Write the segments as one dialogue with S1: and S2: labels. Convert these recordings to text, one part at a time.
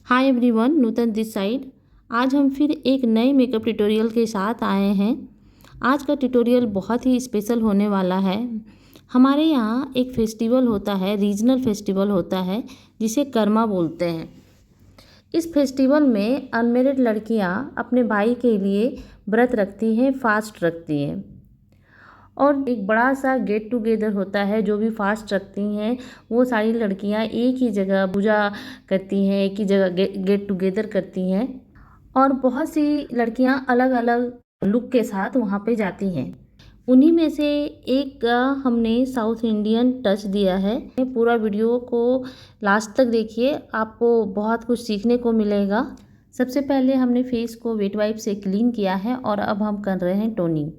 S1: Hi everyone, Nutan this side. आज हम फिर एक नए मेकअप ट्यूटोरियल के साथ आए हैं। आज का ट्यूटोरियल बहुत ही स्पेशल होने वाला है। हमारे यहाँ एक फेस्टिवल होता है, रीजनल फेस्टिवल होता है जिसे कर्मा बोलते हैं। इस फेस्टिवल में अनमेरिड लड़कियाँ अपने भाई के लिए व्रत रखती हैं, फास्ट रखती हैं और एक बड़ा सा गेट टुगेदर होता है। जो भी फास्ट रखती हैं वो सारी लड़कियां एक ही जगह पूजा करती हैं, एक ही जगह गेट टुगेदर करती हैं और बहुत सी लड़कियां अलग अलग लुक के साथ वहाँ पे जाती हैं। उन्हीं में से एक का हमने साउथ इंडियन टच दिया है। पूरा वीडियो को लास्ट तक देखिए, आपको बहुत कुछ सीखने को मिलेगा। सबसे पहले हमने फेस को वेट वाइप से क्लीन किया है और अब हम कर रहे हैं टोनिंग।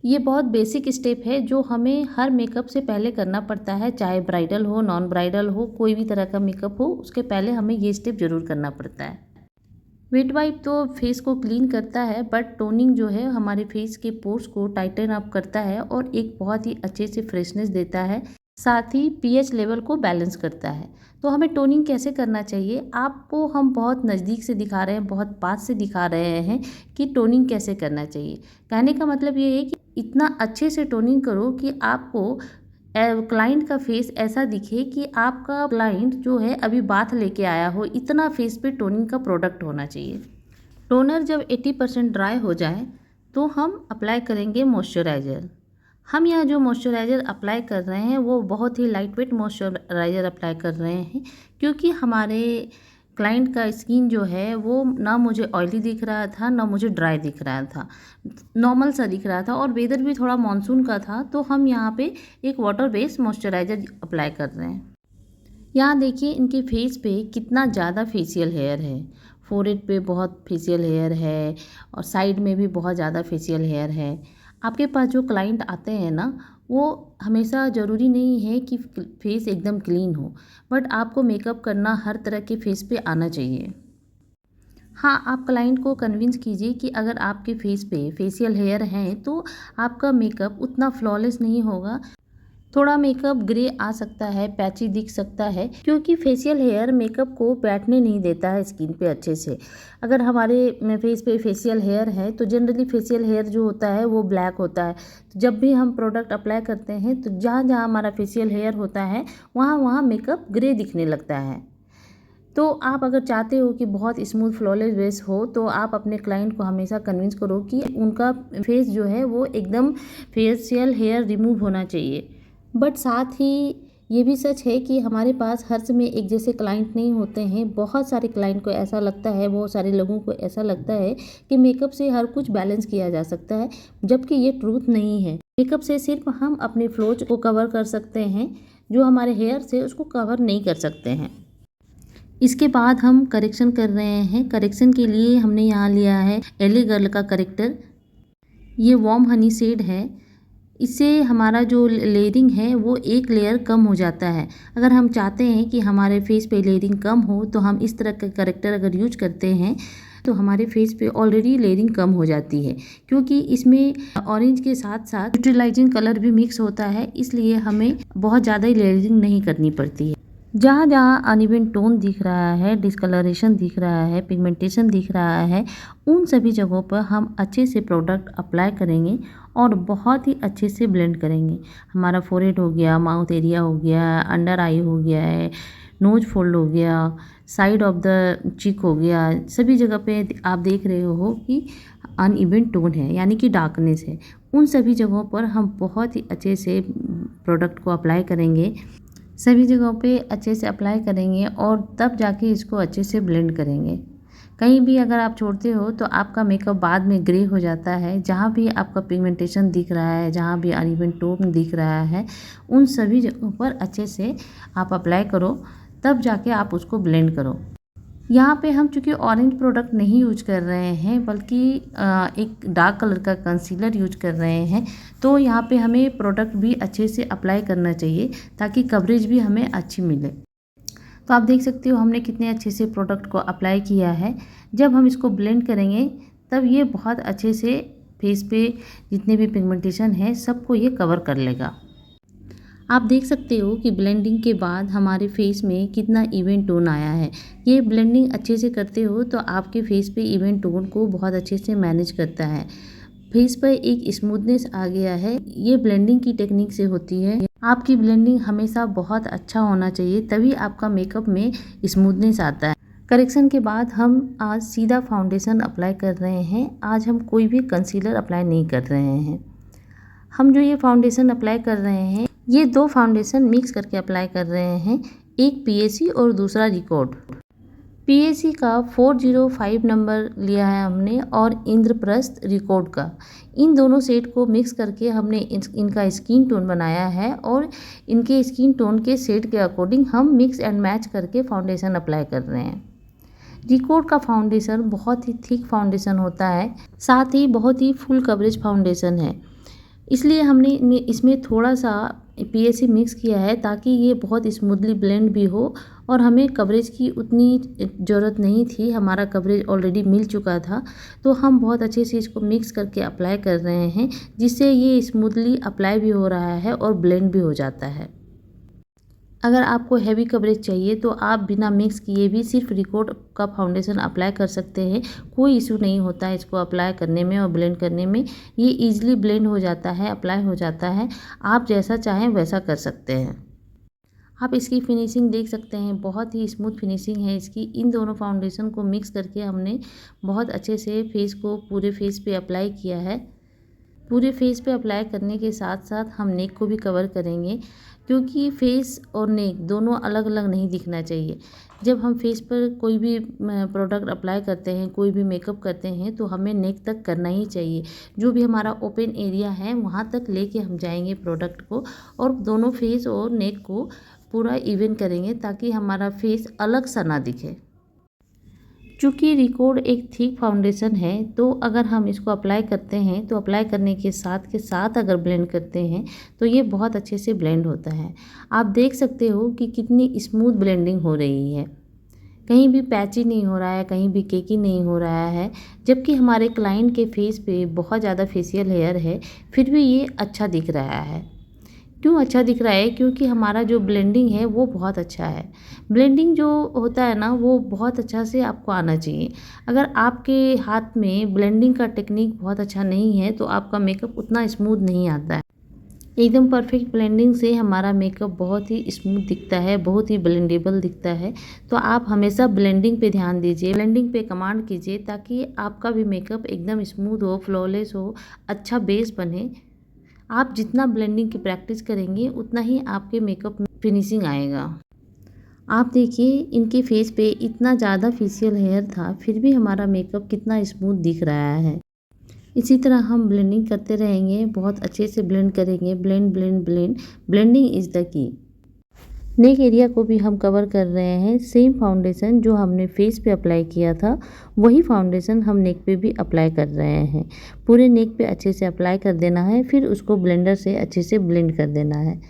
S1: ये बहुत बेसिक स्टेप है जो हमें हर मेकअप से पहले करना पड़ता है, चाहे ब्राइडल हो, नॉन ब्राइडल हो, कोई भी तरह का मेकअप हो, उसके पहले हमें ये स्टेप ज़रूर करना पड़ता है। वेट वाइप तो फेस को क्लीन करता है, बट टोनिंग जो है हमारे फेस के पोर्स को टाइटन अप करता है और एक बहुत ही अच्छे से फ्रेशनेस देता है, साथ ही पीएच लेवल को बैलेंस करता है। तो हमें टोनिंग कैसे करना चाहिए, आपको हम बहुत नज़दीक से दिखा रहे हैं, बहुत पास से दिखा रहे हैं कि टोनिंग कैसे करना चाहिए। कहने का मतलब ये है कि इतना अच्छे से टोनिंग करो कि आपको क्लाइंट का फेस ऐसा दिखे कि आपका क्लाइंट जो है अभी बाथ लेके आया हो, इतना फेस पे टोनिंग का प्रोडक्ट होना चाहिए। टोनर जब 80% ड्राई हो जाए तो हम अप्लाई करेंगे मॉइस्चराइज़र। हम यहाँ जो मॉइस्चराइज़र अप्लाई कर रहे हैं वो बहुत ही लाइट वेट मॉइस्चराइज़र अप्लाई कर रहे हैं, क्योंकि हमारे क्लाइंट का स्किन जो है वो ना मुझे ऑयली दिख रहा था, ना मुझे ड्राई दिख रहा था, नॉर्मल सा दिख रहा था और वेदर भी थोड़ा मानसून का था। तो हम यहाँ पे एक वाटर बेस्ड मॉइस्चराइज़र अप्लाई कर रहे हैं। यहाँ देखिए इनके फेस पे कितना ज़्यादा फेशियल हेयर है। फोरहेड पे बहुत फेशियल हेयर है और साइड में भी बहुत ज़्यादा फेशियल हेयर है। आपके पास जो क्लाइंट आते हैं ना, वो हमेशा ज़रूरी नहीं है कि फेस एकदम क्लीन हो, बट आपको मेकअप करना हर तरह के फेस पे आना चाहिए। हाँ, आप क्लाइंट को कन्विंस कीजिए कि अगर आपके फेस पे फेशियल हेयर हैं तो आपका मेकअप उतना फ्लॉलेस नहीं होगा। थोड़ा मेकअप ग्रे आ सकता है, पैची दिख सकता है, क्योंकि फेशियल हेयर मेकअप को बैठने नहीं देता है स्किन पे अच्छे से। अगर हमारे फेस पे फेशियल हेयर है तो जनरली फेशियल हेयर जो होता है वो ब्लैक होता है। तो जब भी हम प्रोडक्ट अप्लाई करते हैं तो जहाँ जहाँ हमारा फेशियल हेयर होता है वहाँ वहाँ मेकअप ग्रे दिखने लगता है। तो आप अगर चाहते हो कि बहुत स्मूथ फ्लॉलेस बेस हो तो आप अपने क्लाइंट को हमेशा कन्विंस करो कि उनका फेस जो है वो एकदम फेशियल हेयर रिमूव होना चाहिए। बट साथ ही ये भी सच है कि हमारे पास हर समय एक जैसे क्लाइंट नहीं होते हैं। बहुत सारे क्लाइंट को ऐसा लगता है, बहुत सारे लोगों को ऐसा लगता है कि मेकअप से हर कुछ बैलेंस किया जा सकता है, जबकि ये ट्रूथ नहीं है। मेकअप से सिर्फ हम अपने फ्लोज को कवर कर सकते हैं, जो हमारे हेयर से उसको कवर नहीं कर सकते हैं। इसके बाद हम करेक्शन कर रहे हैं। करेक्शन के लिए हमने यहाँ लिया है एले गर्ल का करेक्टर। ये वार्म हनी शेड है। इससे हमारा जो लेयरिंग है वो एक लेयर कम हो जाता है। अगर हम चाहते हैं कि हमारे फेस पे लेयरिंग कम हो तो हम इस तरह का करेक्टर अगर यूज करते हैं तो हमारे फेस पे ऑलरेडी लेयरिंग कम हो जाती है, क्योंकि इसमें ऑरेंज के साथ साथ न्यूट्रलाइजिंग कलर भी मिक्स होता है, इसलिए हमें बहुत ज़्यादा लेयरिंग नहीं करनी पड़ती है। जहाँ जहाँ अनइवन टोन दिख रहा है, डिस्कलरेशन दिख रहा है, पिगमेंटेशन दिख रहा है, उन सभी जगहों पर हम अच्छे से प्रोडक्ट अप्लाई करेंगे और बहुत ही अच्छे से ब्लेंड करेंगे। हमारा फोरहेड हो गया, माउथ एरिया हो गया, अंडर आई हो गया है, नोज फोल्ड हो गया, साइड ऑफ द चिक हो गया, सभी जगह पे आप देख रहे हो कि अनइवन टोन है, यानी कि डार्कनेस है। उन सभी जगहों पर हम बहुत ही अच्छे से प्रोडक्ट को अप्लाई करेंगे, सभी जगहों पे अच्छे से अप्लाई करेंगे और तब जाके इसको अच्छे से ब्लेंड करेंगे। कहीं भी अगर आप छोड़ते हो तो आपका मेकअप बाद में ग्रे हो जाता है। जहाँ भी आपका पिगमेंटेशन दिख रहा है, जहाँ भी अनइवन टोन दिख रहा है, उन सभी जगहों पर अच्छे से आप अप्लाई करो, तब जाके आप उसको ब्लेंड करो। यहाँ पे हम चूँकि ऑरेंज प्रोडक्ट नहीं यूज कर रहे हैं, बल्कि एक डार्क कलर का कंसीलर यूज कर रहे हैं, तो यहाँ पे हमें प्रोडक्ट भी अच्छे से अप्लाई करना चाहिए ताकि कवरेज भी हमें अच्छी मिले। तो आप देख सकते हो हमने कितने अच्छे से प्रोडक्ट को अप्लाई किया है। जब हम इसको ब्लेंड करेंगे तब ये बहुत अच्छे से फेस पे जितने भी पिगमेंटेशन है सबको ये कवर कर लेगा। आप देख सकते हो कि ब्लेंडिंग के बाद हमारे फेस में कितना इवन टोन आया है। ये ब्लेंडिंग अच्छे से करते हो तो आपके फेस पे इवन टोन को बहुत अच्छे से मैनेज करता है। फेस पर एक स्मूथनेस आ गया है, ये ब्लेंडिंग की टेक्निक से होती है। आपकी ब्लेंडिंग हमेशा बहुत अच्छा होना चाहिए, तभी आपका मेकअप में स्मूथनेस आता है। करेक्शन के बाद हम आज सीधा फाउंडेशन अप्लाई कर रहे हैं। आज हम कोई भी कंसीलर अप्लाई नहीं कर रहे हैं। हम जो ये फाउंडेशन अप्लाई कर रहे हैं, ये 2 फाउंडेशन मिक्स करके अप्लाई कर रहे हैं, एक पीएसी और दूसरा रिकॉर्ड। पीएसी का 405 नंबर लिया है हमने और इंद्रप्रस्थ रिकॉर्ड का। इन दोनों सेट को मिक्स करके हमने इनका स्किन टोन बनाया है और इनके स्किन टोन के सेट के अकॉर्डिंग हम मिक्स एंड मैच करके फाउंडेशन अप्लाई कर रहे हैं। रिकॉर्ड का फाउंडेशन बहुत ही थिक फाउंडेशन होता है, साथ ही बहुत ही फुल कवरेज फाउंडेशन है, इसलिए हमने इसमें थोड़ा सा पीएसी मिक्स किया है ताकि ये बहुत स्मूथली ब्लेंड भी हो और हमें कवरेज की उतनी ज़रूरत नहीं थी। हमारा कवरेज ऑलरेडी मिल चुका था, तो हम बहुत अच्छे से इसको मिक्स करके अप्लाई कर रहे हैं, जिससे ये स्मूथली अप्लाई भी हो रहा है और ब्लेंड भी हो जाता है। अगर आपको हैवी कवरेज चाहिए तो आप बिना मिक्स किए भी सिर्फ रिकॉर्ड का फाउंडेशन अप्लाई कर सकते हैं। कोई इशू नहीं होता है इसको अप्लाई करने में और ब्लेंड करने में। ये इजीली ब्लेंड हो जाता है, अप्लाई हो जाता है। आप जैसा चाहें वैसा कर सकते हैं। आप इसकी फिनिशिंग देख सकते हैं, बहुत ही स्मूथ फिनिशिंग है इसकी। इन दोनों फाउंडेशन को मिक्स करके हमने बहुत अच्छे से फेस को पूरे फेस पे अप्लाई किया है। पूरे फेस पे अप्लाई करने के साथ साथ हम नेक को भी कवर करेंगे, क्योंकि फेस और नेक दोनों अलग अलग नहीं दिखना चाहिए। जब हम फेस पर कोई भी प्रोडक्ट अप्लाई करते हैं, कोई भी मेकअप करते हैं, तो हमें नेक तक करना ही चाहिए। जो भी हमारा ओपन एरिया है वहाँ तक लेके हम जाएंगे प्रोडक्ट को और दोनों फेस और नेक को पूरा इवन करेंगे ताकि हमारा फेस अलग सा ना दिखे। चूँकि रिकॉर्ड एक थिक फाउंडेशन है, तो अगर हम इसको अप्लाई करते हैं तो अप्लाई करने के साथ अगर ब्लेंड करते हैं तो ये बहुत अच्छे से ब्लेंड होता है। आप देख सकते हो कि कितनी स्मूथ ब्लेंडिंग हो रही है, कहीं भी पैची नहीं हो रहा है, कहीं भी केकी नहीं हो रहा है। जबकि हमारे क्लाइंट के फेस पे बहुत ज़्यादा फेशियल हेयर है, फिर भी ये अच्छा दिख रहा है। क्यों अच्छा दिख रहा है? क्योंकि हमारा जो ब्लेंडिंग है वो बहुत अच्छा है। ब्लेंडिंग जो होता है ना, वो बहुत अच्छा से आपको आना चाहिए। अगर आपके हाथ में ब्लेंडिंग का टेक्निक बहुत अच्छा नहीं है तो आपका मेकअप उतना स्मूथ नहीं आता है। एकदम परफेक्ट ब्लेंडिंग से हमारा मेकअप बहुत ही स्मूथ दिखता है, बहुत ही ब्लेंडेबल दिखता है। तो आप हमेशा ब्लेंडिंग पे ध्यान दीजिए, ब्लेंडिंग पे कमांड कीजिए, ताकि आपका भी मेकअप एकदम स्मूथ हो, फ्लॉलेस हो, अच्छा बेस बने। आप जितना ब्लेंडिंग की प्रैक्टिस करेंगे उतना ही आपके मेकअप में फिनिशिंग आएगा। आप देखिए, इनके फेस पे इतना ज़्यादा फेशियल हेयर था, फिर भी हमारा मेकअप कितना स्मूथ दिख रहा है। इसी तरह हम ब्लेंडिंग करते रहेंगे, बहुत अच्छे से ब्लेंड करेंगे। Blend blend blend, blending is the key. Neck area को भी हम कवर कर रहे हैं। सेम फाउंडेशन जो हमने फेस पे अप्लाई किया था, वही फाउंडेशन हम नेक पे भी अप्लाई कर रहे हैं। पूरे नेक पे अच्छे से अप्लाई कर देना है, फिर उसको ब्लेंडर से अच्छे से ब्लेंड कर देना है।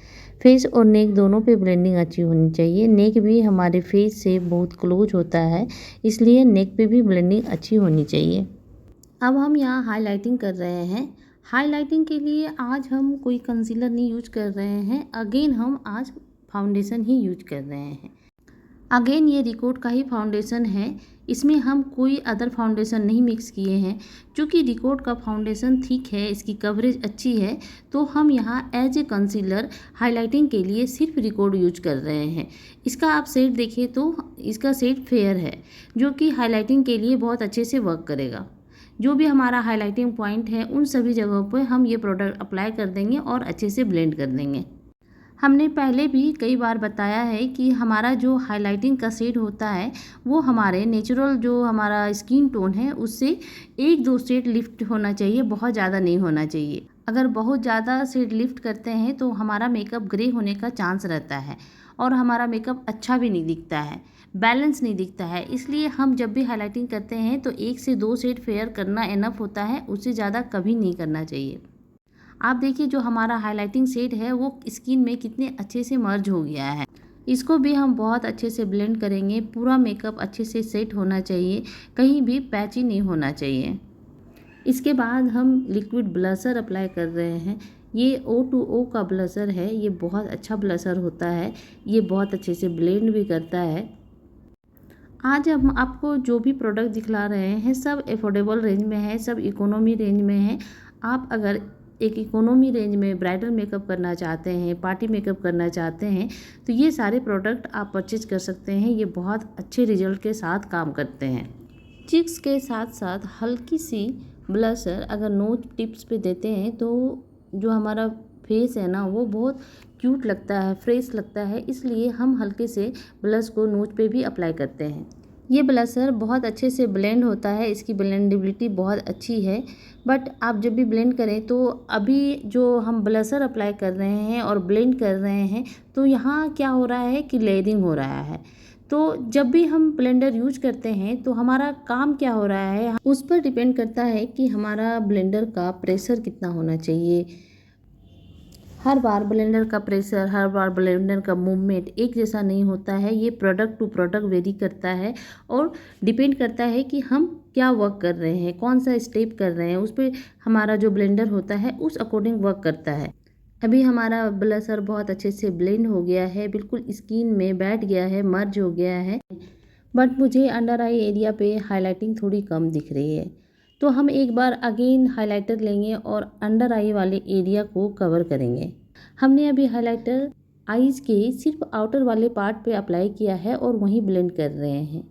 S1: फेस और नेक दोनों पे ब्लेंडिंग अच्छी होनी चाहिए। नेक भी हमारे फेस से बहुत क्लोज होता है, इसलिए नेक पे भी ब्लेंडिंग अच्छी होनी चाहिए। अब हम यहाँ हाईलाइटिंग कर रहे हैं। हाईलाइटिंग के लिए आज हम कोई कंसीलर नहीं यूज कर रहे हैं। अगेन हम आज फाउंडेशन ही यूज कर रहे हैं। अगेन ये रिकॉर्ड का ही फाउंडेशन है, इसमें हम कोई अदर फाउंडेशन नहीं मिक्स किए हैं। क्योंकि रिकॉर्ड का फाउंडेशन थिक है, इसकी कवरेज अच्छी है, तो हम यहाँ एज ए कंसीलर हाइलाइटिंग के लिए सिर्फ रिकॉर्ड यूज कर रहे हैं। इसका आप शेड देखिए तो इसका शेड फेयर है, जो कि हाइलाइटिंग के लिए बहुत अच्छे से वर्क करेगा। जो भी हमारा हाइलाइटिंग पॉइंट है उन सभी जगहों पर हम ये प्रोडक्ट अप्लाई कर देंगे और अच्छे से ब्लेंड कर देंगे। हमने पहले भी कई बार बताया है कि हमारा जो हाइलाइटिंग का शेड होता है वो हमारे नेचुरल जो हमारा स्किन टोन है उससे 1-2 शेड लिफ्ट होना चाहिए, बहुत ज़्यादा नहीं होना चाहिए। अगर बहुत ज़्यादा शेड लिफ्ट करते हैं तो हमारा मेकअप ग्रे होने का चांस रहता है और हमारा मेकअप अच्छा भी नहीं दिखता है, बैलेंस नहीं दिखता है। इसलिए हम जब भी हाइलाइटिंग करते हैं तो 1 से 2 शेड फेयर करना इनफ होता है, उससे ज़्यादा कभी नहीं करना चाहिए। आप देखिए, जो हमारा हाइलाइटिंग शेड है वो स्किन में कितने अच्छे से मर्ज हो गया है। इसको भी हम बहुत अच्छे से ब्लेंड करेंगे। पूरा मेकअप अच्छे से सेट होना चाहिए, कहीं भी पैची नहीं होना चाहिए। इसके बाद हम लिक्विड ब्लशर अप्लाई कर रहे हैं। ये O2O का ब्लशर है, ये बहुत अच्छा ब्लशर होता है, ये बहुत अच्छे से ब्लेंड भी करता है। आज हम आपको जो भी प्रोडक्ट दिखला रहे हैं सब अफोर्डेबल रेंज में है, सब इकोनॉमी रेंज में है। आप अगर एक इकोनॉमी रेंज में ब्राइडल मेकअप करना चाहते हैं, पार्टी मेकअप करना चाहते हैं, तो ये सारे प्रोडक्ट आप परचेज कर सकते हैं। ये बहुत अच्छे रिजल्ट के साथ काम करते हैं। चिक्स के साथ साथ हल्की सी ब्लशर अगर नोज टिप्स पे देते हैं तो जो हमारा फेस है ना वो बहुत क्यूट लगता है, फ्रेश लगता है, इसलिए हम हल्के से ब्लश को नोज पे भी अप्लाई करते हैं। ये ब्लशर बहुत अच्छे से ब्लेंड होता है, इसकी ब्लेंडेबिलिटी बहुत अच्छी है। बट आप जब भी ब्लेंड करें तो अभी जो हम ब्लशर अप्लाई कर रहे हैं और ब्लेंड कर रहे हैं तो यहाँ क्या हो रहा है कि लेयरिंग हो रहा है। तो जब भी हम ब्लेंडर यूज करते हैं तो हमारा काम क्या हो रहा है उस पर डिपेंड करता है कि हमारा ब्लेंडर का प्रेशर कितना होना चाहिए। हर बार ब्लेंडर का प्रेशर, हर बार ब्लेंडर का मूवमेंट एक जैसा नहीं होता है। ये प्रोडक्ट टू प्रोडक्ट वेरी करता है और डिपेंड करता है कि हम क्या वर्क कर रहे हैं, कौन सा स्टेप कर रहे हैं, उस पर हमारा जो ब्लेंडर होता है उस अकॉर्डिंग वर्क करता है। अभी हमारा ब्लशर बहुत अच्छे से ब्लेंड हो गया है, बिल्कुल स्किन में बैठ गया है, मर्ज हो गया है। बट मुझे अंडर आई एरिया पे हाइलाइटिंग थोड़ी कम दिख रही है, तो हम एक बार अगेन हाइलाइटर लेंगे और अंडर आई वाले एरिया को कवर करेंगे। हमने अभी हाइलाइटर आईज के सिर्फ आउटर वाले पार्ट पे अप्लाई किया है और वहीं ब्लेंड कर रहे हैं।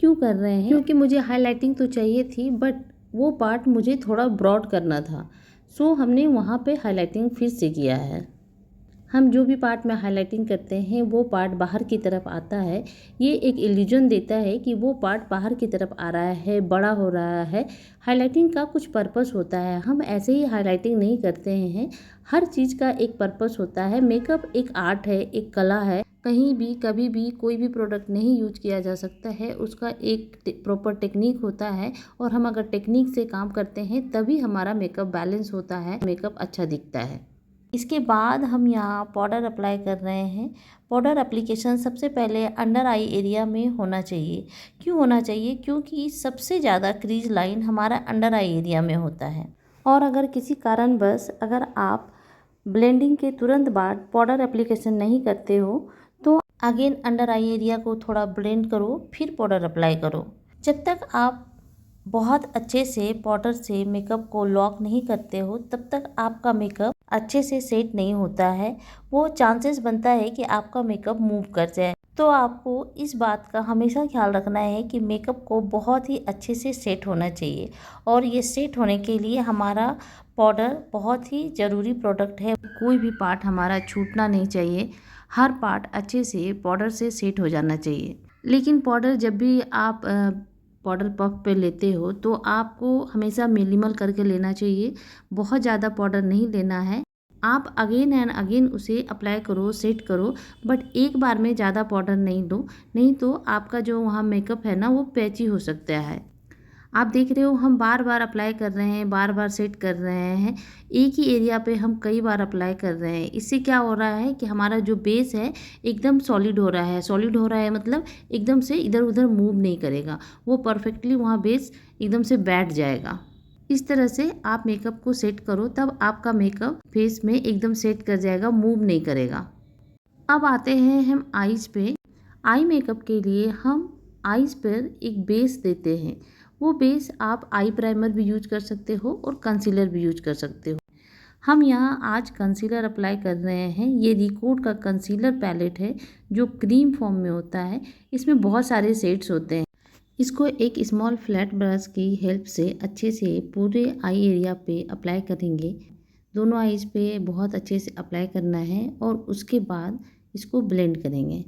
S1: क्यों कर रहे हैं? क्योंकि मुझे हाइलाइटिंग तो चाहिए थी बट वो पार्ट मुझे थोड़ा ब्रॉड करना था, सो हमने वहाँ पे हाइलाइटिंग फिर से किया है। हम जो भी पार्ट में हाइलाइटिंग करते हैं वो पार्ट बाहर की तरफ आता है। ये एक इल्यूजन देता है कि वो पार्ट बाहर की तरफ आ रहा है, बड़ा हो रहा है। हाइलाइटिंग का कुछ पर्पस होता है, हम ऐसे ही हाइलाइटिंग नहीं करते हैं। हर चीज़ का एक पर्पस होता है। मेकअप एक आर्ट है, एक कला है। कहीं भी कभी भी कोई भी प्रोडक्ट नहीं यूज किया जा सकता है, उसका एक प्रॉपर टेक्निक होता है और हम अगर टेक्निक से काम करते हैं तभी हमारा मेकअप बैलेंस होता है, मेकअप अच्छा दिखता है। इसके बाद हम यहाँ पाउडर अप्लाई कर रहे हैं। पाउडर एप्लीकेशन सबसे पहले अंडर आई एरिया में होना चाहिए। क्यों होना चाहिए? क्योंकि सबसे ज़्यादा क्रीज लाइन हमारा अंडर आई एरिया में होता है। और अगर किसी कारणवश अगर आप ब्लेंडिंग के तुरंत बाद पाउडर एप्लीकेशन नहीं करते हो तो अगेन अंडर आई एरिया को थोड़ा ब्लेंड करो, फिर पाउडर अप्लाई करो। जब तक आप बहुत अच्छे से पाउडर से मेकअप को लॉक नहीं करते हो तब तक आपका मेकअप अच्छे से सेट नहीं होता है। वो चांसेस बनता है कि आपका मेकअप मूव कर जाए। तो आपको इस बात का हमेशा ख्याल रखना है कि मेकअप को बहुत ही अच्छे से सेट होना चाहिए और ये सेट होने के लिए हमारा पाउडर बहुत ही ज़रूरी प्रोडक्ट है। कोई भी पार्ट हमारा छूटना नहीं चाहिए, हर पार्ट अच्छे से पाउडर से सेट हो जाना चाहिए। लेकिन पाउडर जब भी आप पाउडर पफ पे लेते हो तो आपको हमेशा मिनिमल करके लेना चाहिए, बहुत ज़्यादा पाउडर नहीं लेना है। आप अगेन एंड अगेन उसे अप्लाई करो, सेट करो, बट एक बार में ज़्यादा पाउडर नहीं लो, नहीं तो आपका जो वहाँ मेकअप है ना वो पैची हो सकता है। आप देख रहे हो हम बार बार अप्लाई कर रहे हैं, बार बार सेट कर रहे हैं, एक ही एरिया पे हम कई बार अप्लाई कर रहे हैं। इससे क्या हो रहा है कि हमारा जो बेस है एकदम सॉलिड हो रहा है। सॉलिड हो रहा है मतलब एकदम से इधर उधर मूव नहीं करेगा, वो परफेक्टली वहाँ बेस एकदम से बैठ जाएगा। इस तरह से आप मेकअप को सेट करो, तब आपका मेकअप फेस में एकदम सेट कर जाएगा, मूव नहीं करेगा। अब आते हैं हम आईज पे। आई मेकअप के लिए हम आईज पर एक बेस देते हैं। वो बेस आप आई प्राइमर भी यूज कर सकते हो और कंसीलर भी यूज कर सकते हो। हम यहाँ आज कंसीलर अप्लाई कर रहे हैं। ये रिकोड का कंसीलर पैलेट है जो क्रीम फॉर्म में होता है। इसमें बहुत सारे शेड्स होते हैं। इसको एक स्मॉल फ्लैट ब्रश की हेल्प से अच्छे से पूरे आई एरिया पे अप्लाई करेंगे। दोनों आईज पे बहुत अच्छे से अप्लाई करना है और उसके बाद इसको ब्लेंड करेंगे।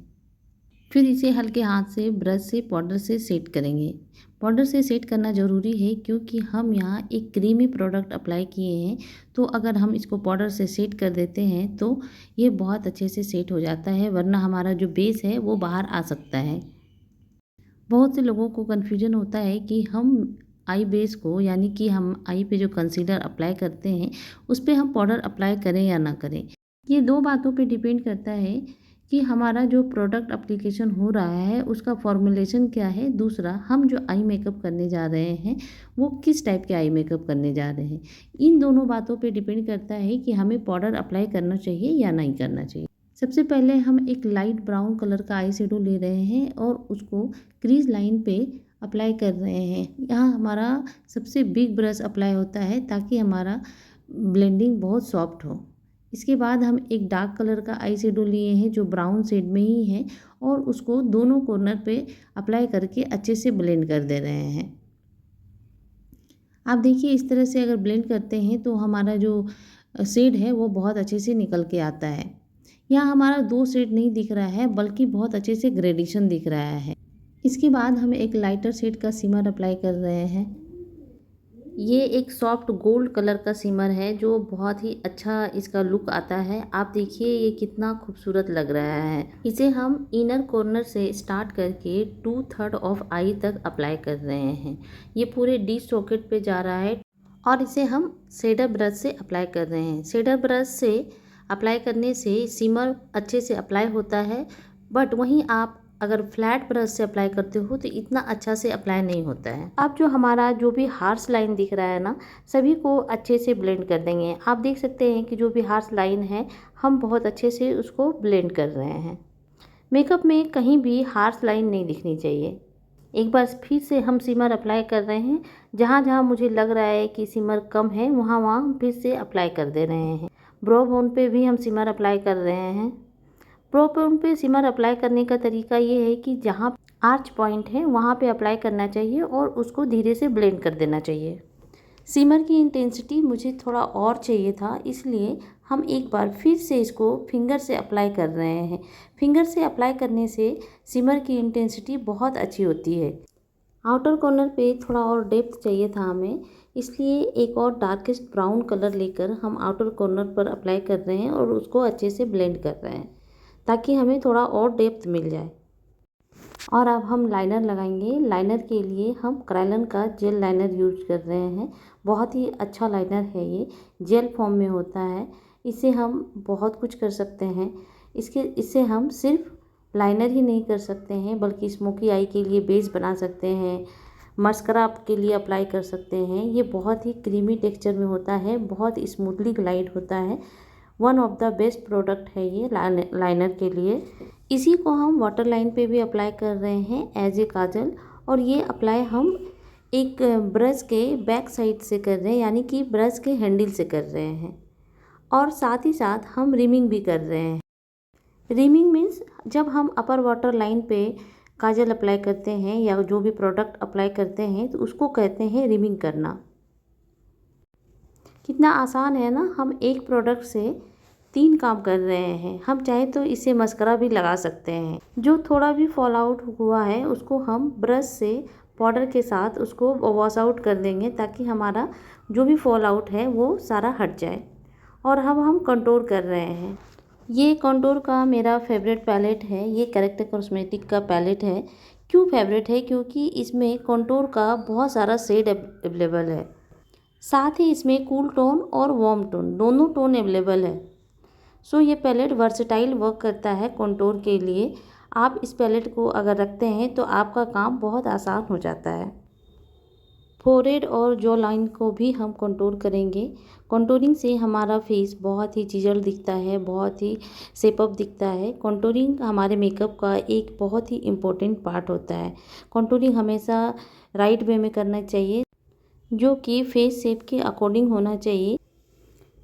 S1: फिर इसे हल्के हाथ से ब्रश से पाउडर से सेट करेंगे। पाउडर से सेट करना ज़रूरी है क्योंकि हम यहाँ एक क्रीमी प्रोडक्ट अप्लाई किए हैं, तो अगर हम इसको पाउडर से सेट कर देते हैं तो ये बहुत अच्छे से सेट हो जाता है, वरना हमारा जो बेस है वो बाहर आ सकता है। बहुत से लोगों को कन्फ्यूजन होता है कि हम आई बेस को यानी कि हम आई पे जो कंसीलर अप्लाई करते हैं उस पर हम पाउडर अप्लाई करें या ना करें। ये दो बातों पे डिपेंड करता है कि हमारा जो प्रोडक्ट एप्लीकेशन हो रहा है उसका फॉर्मुलेशन क्या है। दूसरा, हम जो आई मेकअप करने जा रहे हैं वो किस टाइप के आई मेकअप करने जा रहे हैं। इन दोनों बातों पे डिपेंड करता है कि हमें पाउडर अप्लाई करना चाहिए या नहीं करना चाहिए। सबसे पहले हम एक लाइट ब्राउन कलर का आई शेडो ले रहे हैं और उसको क्रीज लाइन पे अप्लाई कर रहे हैं। यहाँ हमारा सबसे बिग ब्रश अप्लाई होता है ताकि हमारा ब्लेंडिंग बहुत सॉफ्ट हो। इसके बाद हम एक डार्क कलर का आई शेडो लिए हैं जो ब्राउन शेड में ही है और उसको दोनों कॉर्नर पे अप्लाई करके अच्छे से ब्लेंड कर दे रहे हैं। आप देखिए इस तरह से अगर ब्लेंड करते हैं तो हमारा जो शेड है वो बहुत अच्छे से निकल के आता है। यहाँ हमारा दो शेड नहीं दिख रहा है बल्कि बहुत अच्छे से ग्रेडेशन दिख रहा है। इसके बाद हम एक लाइटर शेड का शिमर अप्लाई कर रहे हैं। ये एक सॉफ्ट गोल्ड कलर का शिमर है जो बहुत ही अच्छा इसका लुक आता है। आप देखिए ये कितना खूबसूरत लग रहा है। इसे हम इनर कॉर्नर से स्टार्ट करके 2/3 ऑफ आई तक अप्लाई कर रहे हैं। ये पूरे डी सॉकेट पे जा रहा है और इसे हम शेडर ब्रश से अप्लाई कर रहे हैं। शेडर ब्रश से अप्लाई करने से शिमर अच्छे से अप्लाई होता है, बट वहीं आप अगर फ्लैट ब्रश से अप्लाई करते हो तो इतना अच्छा से अप्लाई नहीं होता है। अब जो हमारा जो भी हार्श लाइन दिख रहा है ना, सभी को अच्छे से ब्लेंड कर देंगे। आप देख सकते हैं कि जो भी हार्श लाइन है हम बहुत अच्छे से उसको ब्लेंड कर रहे हैं। मेकअप में कहीं भी हार्श लाइन नहीं दिखनी चाहिए। एक बार फिर से हम शिमर अप्लाई कर रहे हैं। जहाँ जहाँ मुझे लग रहा है कि शिमर कम है वहाँ वहाँ फिर से अप्लाई कर दे रहे हैं। ब्रो बोन पे भी हम शिमर अप्लाई कर रहे हैं। ब्रो बोन पे शिमर अप्लाई करने का तरीका ये है कि जहाँ आर्च पॉइंट है वहाँ पे अप्लाई करना चाहिए और उसको धीरे से ब्लेंड कर देना चाहिए। शिमर की इंटेंसिटी मुझे थोड़ा और चाहिए था, इसलिए हम एक बार फिर से इसको फिंगर से अप्लाई कर रहे हैं। फिंगर से अप्लाई करने से शिमर की इंटेंसिटी बहुत अच्छी होती है। आउटर कॉर्नर पे थोड़ा और डेप्थ चाहिए था हमें, इसलिए एक और डार्केस्ट ब्राउन कलर लेकर हम आउटर कॉर्नर पर अप्लाई कर रहे हैं और उसको अच्छे से ब्लेंड कर रहे हैं ताकि हमें थोड़ा और डेप्थ मिल जाए। और अब हम लाइनर लगाएंगे। लाइनर के लिए हम क्रायोलन का जेल लाइनर यूज कर रहे हैं। बहुत ही अच्छा लाइनर है, ये जेल फॉर्म में होता है। इससे हम बहुत कुछ कर सकते हैं। इससे हम सिर्फ लाइनर ही नहीं कर सकते हैं बल्कि स्मोकी आई के लिए बेस बना सकते हैं, मस्करा के लिए अप्लाई कर सकते हैं। ये बहुत ही क्रीमी टेक्सचर में होता है, बहुत स्मूथली ग्लाइड होता है। One of the best product है ये लाइनर के लिए। इसी को हम वाटर लाइन पे भी अप्लाई कर रहे हैं एज ए काजल, और ये अप्लाई हम एक ब्रश के बैक साइड से कर रहे हैं, यानी कि ब्रश के हैंडल से कर रहे हैं। और साथ ही साथ हम रिमिंग भी कर रहे हैं। रिमिंग मीन्स जब हम अपर वाटर लाइन पे काजल अप्लाई करते हैं या जो भी प्रोडक्ट अप्लाई करते हैं तो उसको कहते हैं रिमिंग करना। कितना आसान है ना, हम एक प्रोडक्ट से 3 काम कर रहे हैं। हम चाहे तो इसे मस्करा भी लगा सकते हैं। जो थोड़ा भी फॉल आउट हुआ है उसको हम ब्रश से पाउडर के साथ उसको वॉश आउट कर देंगे ताकि हमारा जो भी फॉल आउट है वो सारा हट जाए। और अब हम कंटूर कर रहे हैं। ये कंटूर का मेरा फेवरेट पैलेट है। ये कैरेक्टर कॉस्मेटिक का पैलेट है। क्यों फेवरेट है? क्योंकि इसमें कंटूर का बहुत सारा शेड अवेलेबल है। साथ ही इसमें कूल टोन और वार्म टोन दोनों टोन अवेलेबल है। सो ये पैलेट वर्सेटाइल वर्क करता है कंटूर के लिए। आप इस पैलेट को अगर रखते हैं तो आपका काम बहुत आसान हो जाता है। फोरहेड और जॉ लाइन को भी हम कंटूर करेंगे। कंटूरिंग से हमारा फेस बहुत ही चिजल दिखता है, बहुत ही शेपअप दिखता है। कंटूरिंग हमारे मेकअप का एक बहुत ही इम्पोर्टेंट पार्ट होता है। कंटूरिंग हमेशा राइट वे में करना चाहिए, जो कि फेस शेप के अकॉर्डिंग होना चाहिए।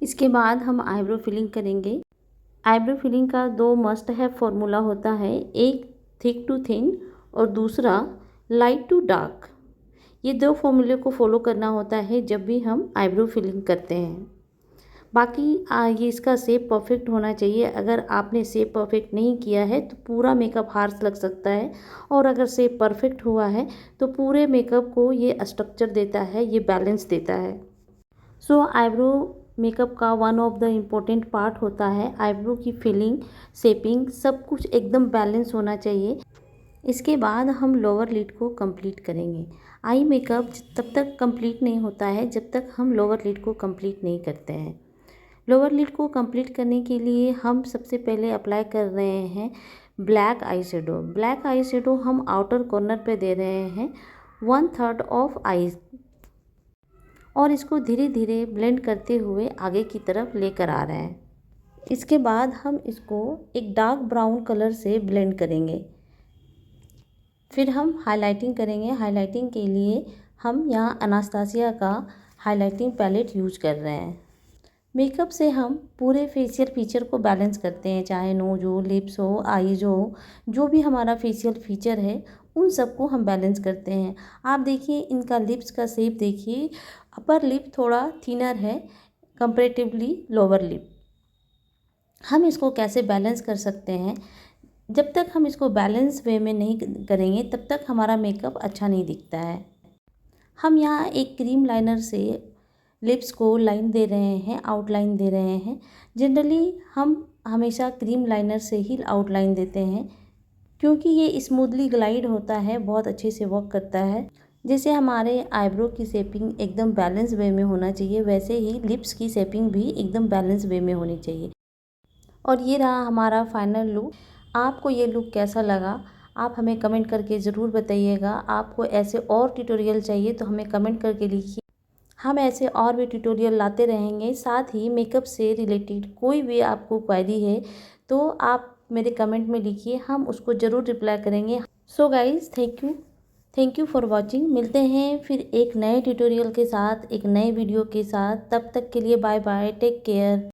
S1: इसके बाद हम आईब्रो फिलिंग करेंगे। आईब्रो फिलिंग का 2 मस्ट है फॉर्मूला होता है, एक थिक टू थिन और दूसरा लाइट टू डार्क। ये 2 फॉर्मूले को फॉलो करना होता है जब भी हम आईब्रो फिलिंग करते हैं। बाकी ये इसका शेप परफेक्ट होना चाहिए। अगर आपने शेप परफेक्ट नहीं किया है तो पूरा मेकअप हार्श लग सकता है, और अगर शेप परफेक्ट हुआ है तो पूरे मेकअप को ये स्ट्रक्चर देता है, ये बैलेंस देता है। सो आईब्रो मेकअप का one of the important part होता है। आईब्रो की फिलिंग, शेपिंग सब कुछ एकदम बैलेंस होना चाहिए। इसके बाद हम लोअर लिड को कंप्लीट करेंगे। आई मेकअप तब तक कंप्लीट नहीं होता है जब तक हम लोअर लिड को कंप्लीट नहीं करते हैं। लोअर लिड को कंप्लीट करने के लिए हम सबसे पहले अप्लाई कर रहे हैं black eye shadow. Black eye shadow हम आउटर कॉर्नर पे दे रहे हैं 1/3 ऑफ आईज और इसको धीरे धीरे ब्लेंड करते हुए आगे की तरफ लेकर आ रहे हैं। इसके बाद हम इसको एक डार्क ब्राउन कलर से ब्लेंड करेंगे। फिर हम हाइलाइटिंग करेंगे। हाइलाइटिंग के लिए हम यहाँ अनास्तासिया का हाइलाइटिंग पैलेट यूज कर रहे हैं। मेकअप से हम पूरे फेशियल फीचर को बैलेंस करते हैं, चाहे नोज हो, लिप्स हो, आईज हो, जो भी हमारा फेशियल फीचर है उन सबको हम बैलेंस करते हैं। आप देखिए इनका लिप्स का शेप देखिए, अपर लिप थोड़ा थिनर है कंपेरेटिवली लोअर लिप। हम इसको कैसे बैलेंस कर सकते हैं? जब तक हम इसको बैलेंस वे में नहीं करेंगे तब तक हमारा मेकअप अच्छा नहीं दिखता है। हम यहाँ एक क्रीम लाइनर से लिप्स को लाइन दे रहे हैं, आउटलाइन दे रहे हैं। जनरली हम हमेशा क्रीम लाइनर से ही आउटलाइन देते हैं क्योंकि ये स्मूथली ग्लाइड होता है, बहुत अच्छे से वर्क करता है। जैसे हमारे आईब्रो की शेपिंग एकदम बैलेंस वे में होना चाहिए, वैसे ही लिप्स की शेपिंग भी एकदम बैलेंस वे में होनी चाहिए। और ये रहा हमारा फाइनल लुक। आपको ये लुक कैसा लगा आप हमें कमेंट करके ज़रूर बताइएगा। आपको ऐसे और ट्यूटोरियल चाहिए तो हमें कमेंट करके लिखिए। हम ऐसे और भी ट्यूटोरियल लाते रहेंगे। साथ ही मेकअप से रिलेटेड कोई भी आपको क्वेरी है तो आप मेरे कमेंट में लिखिए, हम उसको ज़रूर रिप्लाई करेंगे। So guys thank you for watching. मिलते हैं फिर एक नए ट्यूटोरियल के साथ, एक नए वीडियो के साथ। तब तक के लिए बाय बाय, टेक केयर।